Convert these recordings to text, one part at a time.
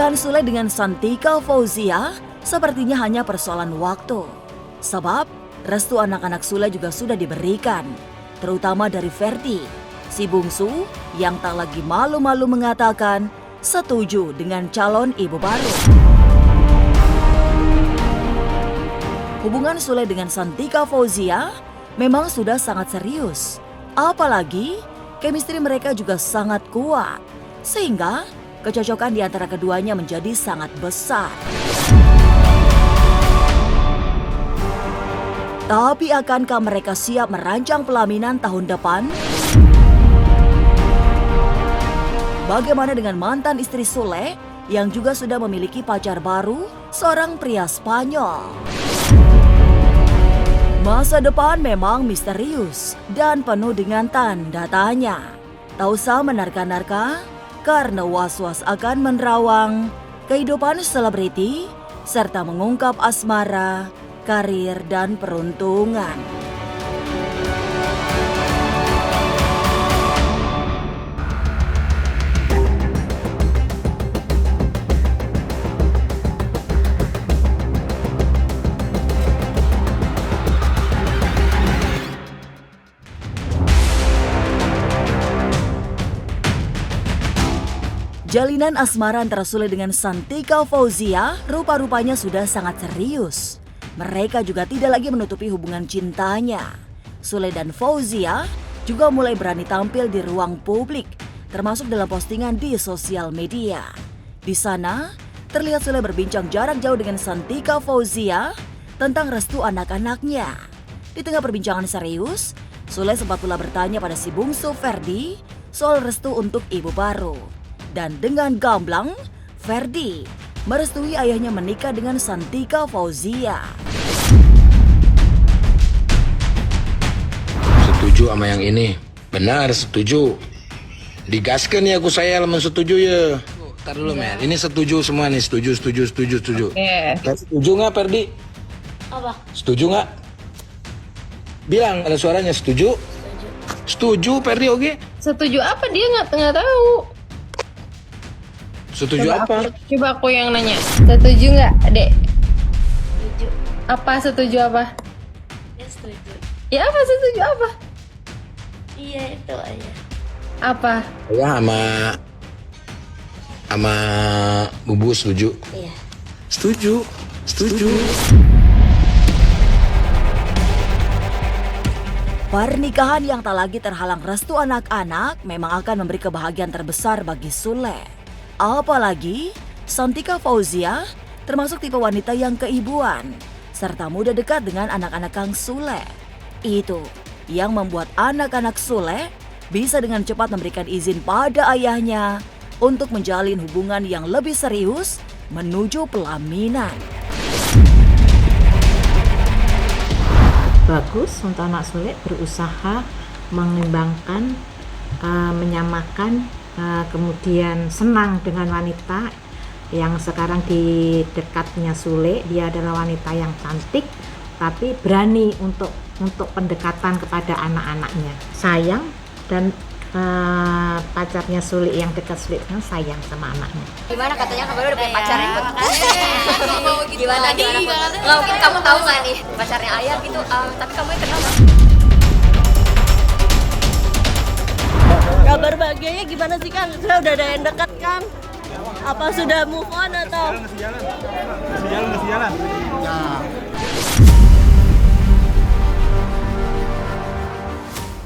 Pernikahan Sule dengan Santika Fauzia sepertinya hanya persoalan waktu. Sebab restu anak-anak Sule juga sudah diberikan, terutama dari Ferdi, si bungsu yang tak lagi malu-malu mengatakan setuju dengan calon ibu baru. Hubungan Sule dengan Santika Fauzia memang sudah sangat serius. Apalagi chemistry mereka juga sangat kuat, sehingga kecocokan di antara keduanya menjadi sangat besar. Tapi akankah mereka siap merancang pelaminan tahun depan? Bagaimana dengan mantan istri Sule yang juga sudah memiliki pacar baru, seorang pria Spanyol? Masa depan memang misterius dan penuh dengan tanda tanya. Tak usah menerka-nerka, karena was-was akan menerawang kehidupan selebriti serta mengungkap asmara, karir, dan peruntungan. Jalinan asmara antara Sule dengan Santika Fauzia rupa-rupanya sudah sangat serius. Mereka juga tidak lagi menutupi hubungan cintanya. Sule dan Fauzia juga mulai berani tampil di ruang publik, termasuk dalam postingan di sosial media. Di sana, terlihat Sule berbincang jarak jauh dengan Santika Fauzia tentang restu anak-anaknya. Di tengah perbincangan serius, Sule sempat pula bertanya pada si bungsu Ferdi soal restu untuk ibu baru. Dan dengan gamblang, Ferdi merestui ayahnya menikah dengan Santika Fauzia. Setuju sama yang ini. Benar, setuju. Digaskan ya aku saya lemen setuju ya. Ntar dulu Mel, ini setuju semua nih, setuju. Setuju nggak Ferdi? Apa? Setuju nggak? Bilang ada suaranya setuju. Setuju Ferdi oke? Setuju apa? Dia nggak tahu. Setuju apa? Coba aku yang nanya. Setuju nggak, Dek? Setuju. Apa setuju apa? Ya setuju. Ya apa setuju apa? Iya itu aja. Apa? Ya sama Bubu setuju. Iya. Setuju. Pernikahan yang tak lagi terhalang restu anak-anak memang akan memberi kebahagiaan terbesar bagi Sule. Apalagi Santika Fauzia termasuk tipe wanita yang keibuan serta mudah dekat dengan anak-anak Kang Sule. Itu yang membuat anak-anak Sule bisa dengan cepat memberikan izin pada ayahnya untuk menjalin hubungan yang lebih serius menuju pelaminan. Bagus untuk anak Sule berusaha mengembangkan, menyamakan, kemudian senang dengan wanita yang sekarang di dekatnya Sule. Dia adalah wanita yang cantik tapi berani untuk pendekatan kepada anak-anaknya. Sayang dan pacarnya Sule yang dekat Sule kan sayang sama anaknya. Gimana katanya kamu udah punya pacar ya? Gimana? Nggak, Mungkin kamu tahu nggak nih pacarnya Ayah gitu? Tapi kamu yang kenal nggak? Kabar bahagianya gimana sih Kang? Sudah ada yang dekat kan? Apa sudah move on atau? Masih jalan.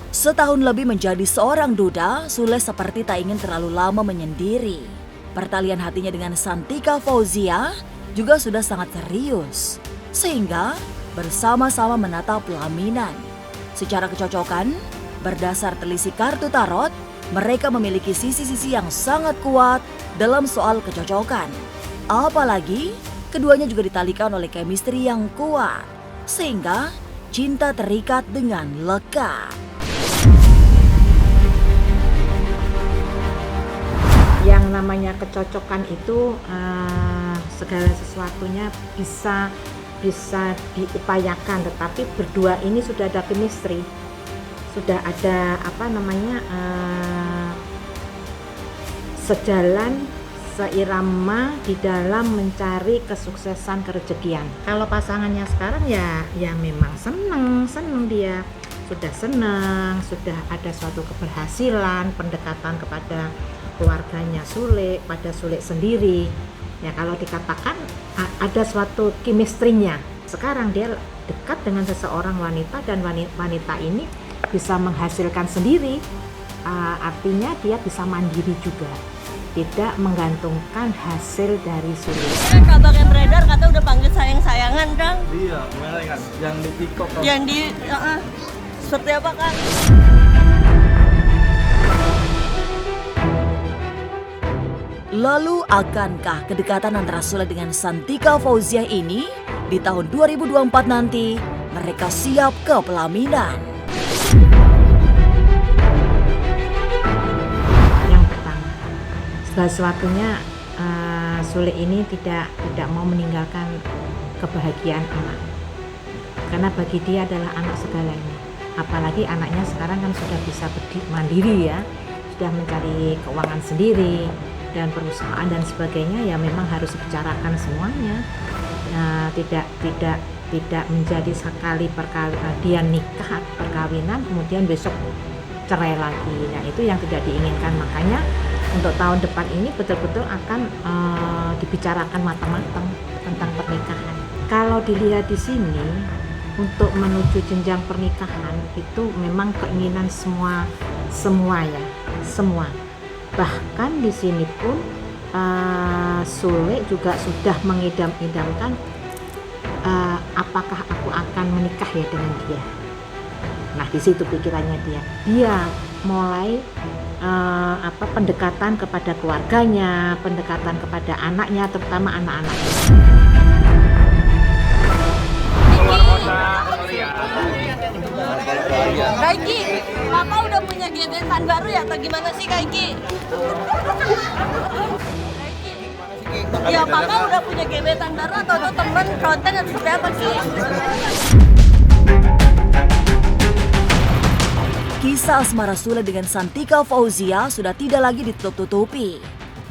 Setahun lebih menjadi seorang duda, Sule seperti tak ingin terlalu lama menyendiri. Pertalian hatinya dengan Santika Fauzia juga sudah sangat serius, sehingga bersama-sama menata pelaminan. Secara kecocokan, berdasar telisik kartu tarot, mereka memiliki sisi-sisi yang sangat kuat dalam soal kecocokan. Apalagi, keduanya juga ditalikan oleh chemistry yang kuat, sehingga cinta terikat dengan lekat. Yang namanya kecocokan itu segala sesuatunya bisa diupayakan, tetapi berdua ini sudah ada chemistry, sudah ada sejalan, seirama di dalam mencari kesuksesan kerezekian. Kalau pasangannya sekarang ya memang seneng dia, sudah senang, sudah ada suatu keberhasilan, pendekatan kepada keluarganya Sule, pada Sule sendiri. Ya kalau dikatakan ada suatu chemistry-nya. Sekarang dia dekat dengan seseorang wanita dan wanita ini bisa menghasilkan sendiri. Artinya dia bisa mandiri juga, tidak menggantungkan hasil dari Sule. Kabar yang beredar kata udah panggil sayang-sayangan Kang. Iya, gimana kan? Yang di TikTok kan? Yang di seperti apa Kang? Lalu akankah kedekatan antara Sule dengan Santika Fauziah ini di tahun 2024 nanti mereka siap ke pelaminan? Yang pertama, segala sesuatunya Sule ini tidak mau meninggalkan kebahagiaan anak, karena bagi dia adalah anak segalanya. Apalagi anaknya sekarang kan sudah bisa mandiri ya, sudah mencari keuangan sendiri dan perusahaan dan sebagainya, ya memang harus dibicarakan semuanya. Tidak menjadi sekali dia nikah perkawinan kemudian besok cerai lagi. Nah itu yang tidak diinginkan. Makanya untuk tahun depan ini betul-betul akan dibicarakan matang-matang tentang pernikahan. Kalau dilihat di sini, untuk menuju jenjang pernikahan itu memang keinginan semua ya, semua. Bahkan di sini pun Sule juga sudah mengidam-idamkan apakah aku akan menikah ya dengan dia. Nah di situ pikirannya dia mulai pendekatan kepada keluarganya, pendekatan kepada anaknya, terutama anak-anaknya. Kaiki, Papa udah punya gebetan baru ya atau gimana sih Kaiki? Ya Papa udah punya gebetan baru atau itu temen konten atau seperti apa sih? Kisah asmara Sule dengan Santika Fauziah sudah tidak lagi ditutup-tutupi.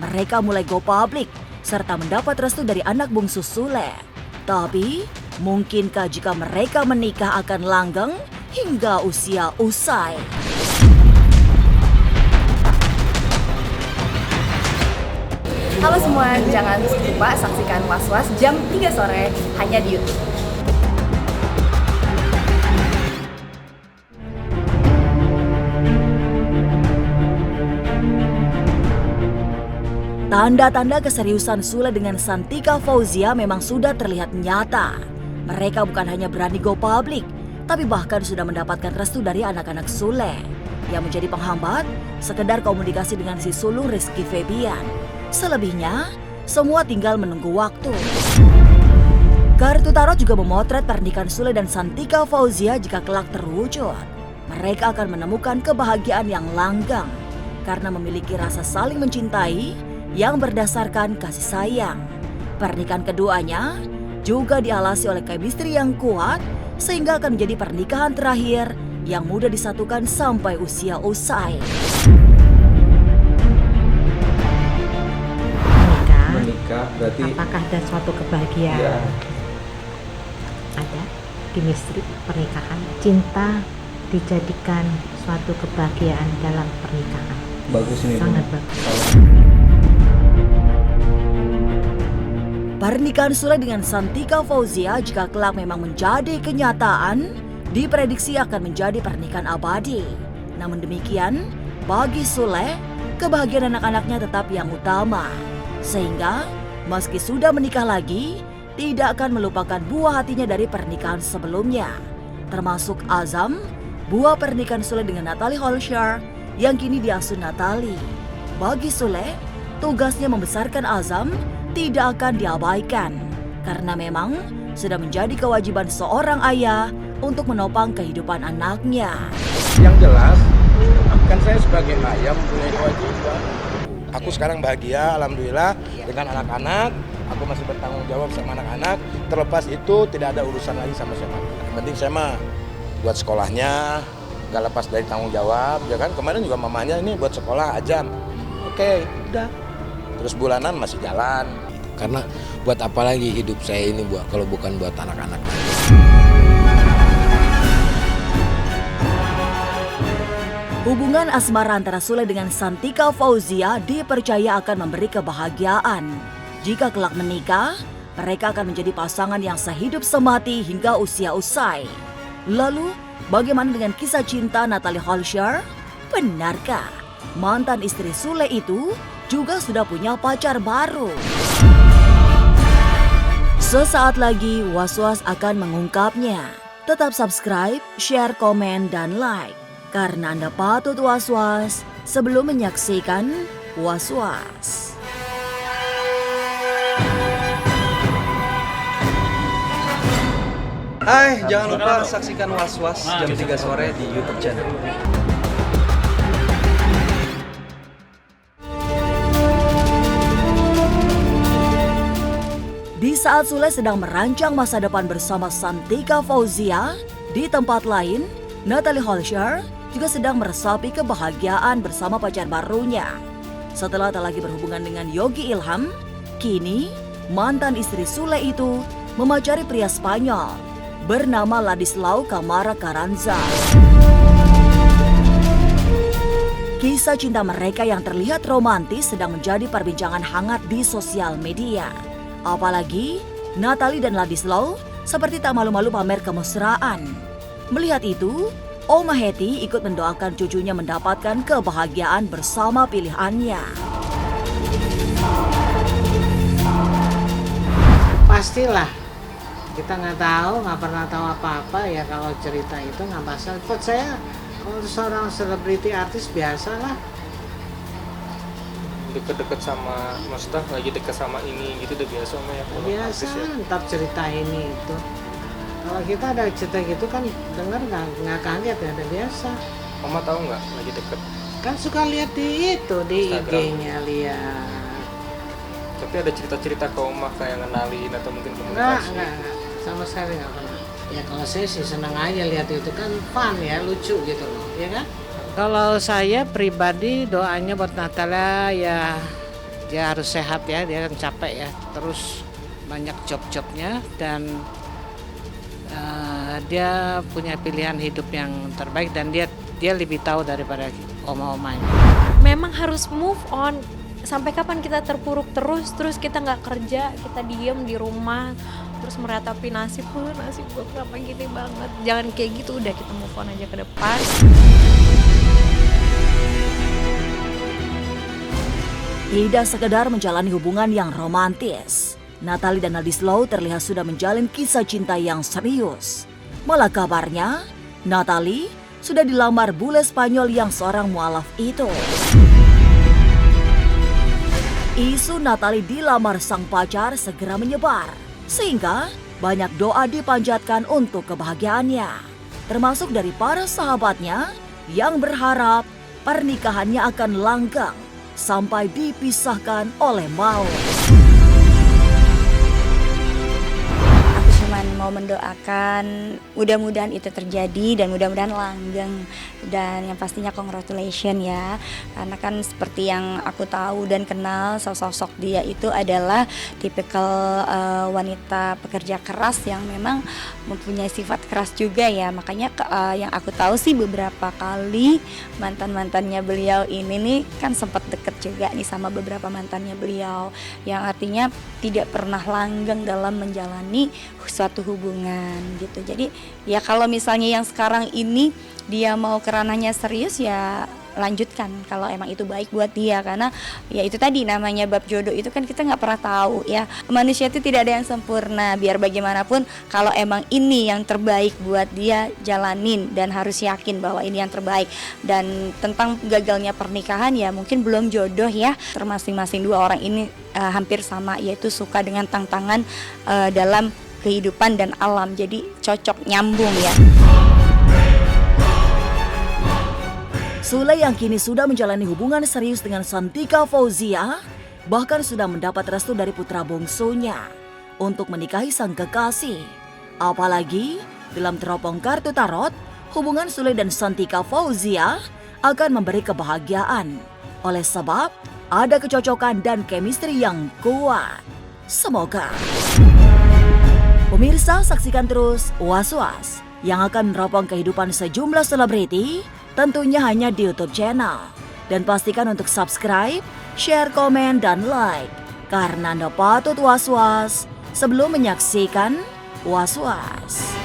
Mereka mulai go public serta mendapat restu dari anak bungsu Sule. Tapi, mungkinkah jika mereka menikah akan langgeng hingga usia usai? Halo semua, jangan lupa saksikan Was-Was jam 3 sore hanya di YouTube. Tanda-tanda keseriusan Sule dengan Santika Fauziah memang sudah terlihat nyata. Mereka bukan hanya berani go public, tapi bahkan sudah mendapatkan restu dari anak-anak Sule yang menjadi penghambat sekedar komunikasi dengan si sulung Rizky Febian. Selebihnya, semua tinggal menunggu waktu. Kartu Tarot juga memotret pernikahan Sule dan Santika Fauziah jika kelak terwujud. Mereka akan menemukan kebahagiaan yang langgeng karena memiliki rasa saling mencintai yang berdasarkan kasih sayang. Pernikahan keduanya juga dialasi oleh chemistry yang kuat sehingga akan menjadi pernikahan terakhir yang mudah disatukan sampai usia usai. Menikah berarti apakah ada suatu kebahagiaan? Ya. Ada chemistry pernikahan, cinta dijadikan suatu kebahagiaan dalam pernikahan. Bagus ini. Sangat bagus. Pernikahan Sule dengan Santika Fauziah jika kelak memang menjadi kenyataan, diprediksi akan menjadi pernikahan abadi. Namun demikian, bagi Sule, kebahagiaan anak-anaknya tetap yang utama. Sehingga, meski sudah menikah lagi, tidak akan melupakan buah hatinya dari pernikahan sebelumnya. Termasuk Azam, buah pernikahan Sule dengan Natalie Holscher yang kini diasuh Natalie. Bagi Sule, tugasnya membesarkan Azam tidak akan diabaikan karena memang sudah menjadi kewajiban seorang ayah untuk menopang kehidupan anaknya. Yang jelas, kan saya sebagai ayah mempunyai kewajiban. Aku sekarang bahagia, alhamdulillah, dengan anak-anak. Aku masih bertanggung jawab sama anak-anak. Terlepas itu tidak ada urusan lagi sama siapa. Yang penting saya mah buat sekolahnya, gak lepas dari tanggung jawab, ya kan? Kemarin juga mamanya ini buat sekolah Azam. Oke, udah. terus bulanan masih jalan. Karena buat apa lagi hidup saya ini kalau bukan buat anak-anak. Hubungan asmara antara Sule dengan Santika Fauzia dipercaya akan memberi kebahagiaan. Jika kelak menikah, mereka akan menjadi pasangan yang sehidup semati hingga usia usai. Lalu, bagaimana dengan kisah cinta Natalie Holscher? Benarkah mantan istri Sule itu juga sudah punya pacar baru? Sesaat lagi Was-Was akan mengungkapnya. Tetap subscribe, share, komen, dan like. Karena Anda patut was-was sebelum menyaksikan Was-Was. Hai, jangan lupa saksikan Was-Was jam 3 sore di YouTube channel. Di saat Sule sedang merancang masa depan bersama Santika Fauzia, di tempat lain, Natalie Holscher juga sedang meresapi kebahagiaan bersama pacar barunya. Setelah tak lagi berhubungan dengan Yogi Ilham, kini mantan istri Sule itu memacari pria Spanyol bernama Ladislao Camara Carranza. Kisah cinta mereka yang terlihat romantis sedang menjadi perbincangan hangat di sosial media. Apalagi Natalie dan Ladislao seperti tak malu-malu pamer kemesraan. Melihat itu, Oma Hetty ikut mendoakan cucunya mendapatkan kebahagiaan bersama pilihannya. Pastilah, kita nggak pernah tahu apa-apa ya kalau cerita itu nggak masalah. Buat saya, kalau seorang selebriti artis biasa lah. Deket-deket sama, maksudnya lagi deket sama ini gitu udah biasa mah ya. Biasa, tetap cerita ini itu. Kalau kita ada cerita gitu kan denger nggak kaget ya, udah biasa. Mama tahu nggak lagi deket? Kan suka lihat di IG-nya lihat. Tapi ada cerita-cerita ke Oma kayak ngenalin atau mungkin komunikasi? Enggak, sama sekali nggak pernah. Ya kalau saya sih senang aja lihat itu kan fun ya, lucu gitu loh, ya kan? Kalau saya pribadi doanya buat Natalia ya dia harus sehat ya, dia kan capek ya, terus banyak job-jobnya dan dia punya pilihan hidup yang terbaik dan dia lebih tahu daripada oma-omanya. Memang harus move on. Sampai kapan kita terpuruk terus kita nggak kerja, kita diem di rumah terus meratapi nasib gue kenapa gini banget. Jangan kayak gitu, udah kita move on aja ke depan. Tidak sekedar menjalani hubungan yang romantis, Natalie dan Ladislao terlihat sudah menjalin kisah cinta yang serius. Malah kabarnya, Natalie sudah dilamar bule Spanyol yang seorang mualaf itu. Isu Natalie dilamar sang pacar segera menyebar, sehingga banyak doa dipanjatkan untuk kebahagiaannya. Termasuk dari para sahabatnya yang berharap pernikahannya akan langgeng sampai dipisahkan oleh maut. Aku cuma mau mendoakan mudah-mudahan itu terjadi dan mudah-mudahan langgeng. Dan yang pastinya congratulations ya, karena kan seperti yang aku tahu dan kenal, sosok dia itu adalah tipikal wanita pekerja keras yang memang mempunyai sifat keras juga ya. Makanya yang aku tahu sih beberapa kali mantannya beliau ini nih kan sempat deket juga nih sama beberapa mantannya beliau, yang artinya tidak pernah langgeng dalam menjalani suatu hubungan gitu. Jadi ya kalau misalnya yang sekarang ini dia mau ke ranahnya serius ya lanjutkan kalau emang itu baik buat dia, karena ya itu tadi namanya bab jodoh itu kan kita nggak pernah tahu ya, manusia itu tidak ada yang sempurna. Biar bagaimanapun kalau emang ini yang terbaik buat dia jalanin dan harus yakin bahwa ini yang terbaik. Dan tentang gagalnya pernikahan ya mungkin belum jodoh ya, termasing-masing dua orang ini hampir sama, yaitu suka dengan tantangan dalam kehidupan dan alam, jadi cocok nyambung ya. Sule yang kini sudah menjalani hubungan serius dengan Santika Fauzia, bahkan sudah mendapat restu dari putra bungsunya untuk menikahi sang kekasih. Apalagi dalam teropong kartu tarot, hubungan Sule dan Santika Fauzia akan memberi kebahagiaan. Oleh sebab ada kecocokan dan chemistry yang kuat. Semoga. Pemirsa, saksikan terus Was-Was yang akan meneropong kehidupan sejumlah selebriti, tentunya hanya di YouTube channel. Dan pastikan untuk subscribe, share, komen, dan like. Karena Anda patut was-was sebelum menyaksikan Was-Was.